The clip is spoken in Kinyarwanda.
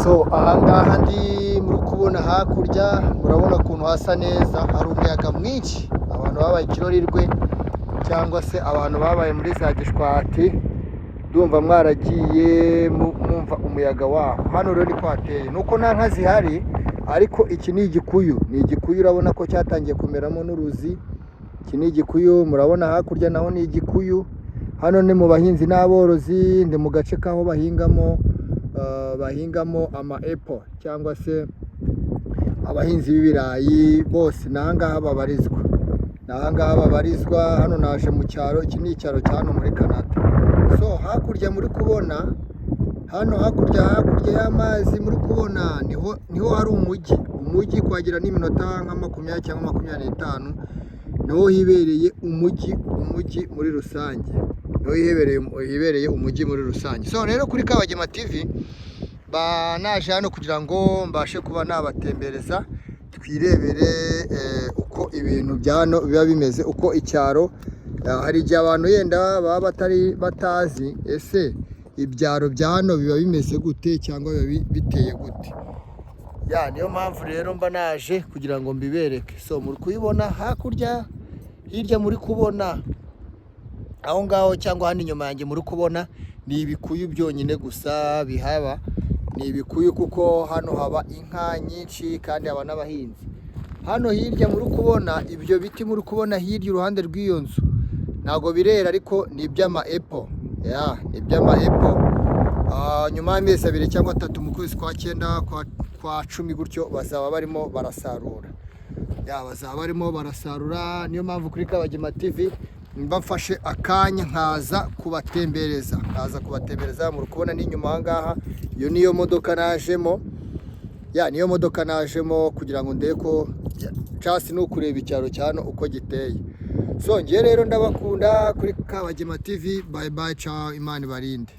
So ahangaha ndi muri kubona hakurya murabona ukuntu hasa neza, hari umuyaga mwinshi, abantu babaye ikirorirwe cyangwa se abantu babaye muri za gishwati, ndumva mwaragiye mwumva umuyaga waho. Hano rero ni kwateye, nuko nta nka zihari, ariko iki ni igikuyu, urabona ko cyatangiye kumeramo n'uruzi. Iki ni igikuyu, murabona hakurya naho ni igikuyu. Hano ni mu bahinzi n'aborozi, ndi mu gace kaho bahingamo ama apple cyangwa se abahinzi b'ibirayi, bose nahangaha babarizwa. Hano naje mu cyaro, iki ni icyaro cya hano muri Canada. So hakurya muri kubona, hano hakurya y'amazi muri kubona niho hari umujyi kuhagera n'iminota nka 20 cyangwa 25, niho hibereye umujyi muri rusange, hibereye umujyi muri rusange. So rero kuri Kabagema TV naje hano kugira ngo mbashe kuba nabatembereza, twirebere uko ibintu byano biba bimeze, uko icyaro. Hari igihe abantu yenda baba batazi ese ibyaro bya hano biba bimeze gute cyangwa biba biteye gute. Niyo mpamvu rero mba naje kugira ngo mbibereke. So muri kuyibona hakurya, hirya muri kubona aho ngaho cyangwa hano inyuma yanjye muri kubona ni ibikuyu byonyine gusa bihaba, ni ibikuyu kuko hano haba inka nyinshi kandi haba n'abahinzi. Hano hirya muri kubona ibyo biti muri kubona hirya iruhande rw'iyo nzu ntago birera, ariko ni iby'ama apple. Ni iby'ama apple. Nyuma y'amezi 2 cyangwa 3 mu kwezi kwa 9 kwa 10 gutyo bazaba barimo barasarura. Niyo mpamvu kuri Kabagema TV mbafashe akanya nkaza kubatembereza, muri kubona n'inyuma ahangaha. Iyo niyo modoka najemo, kugira ngo ndebe ko cyasi no kureba icyaro cyano uko giteye. So ngiye rero ndabakunda kuri Kabagema TV. Bye bye, ciao, Imana ibarinde.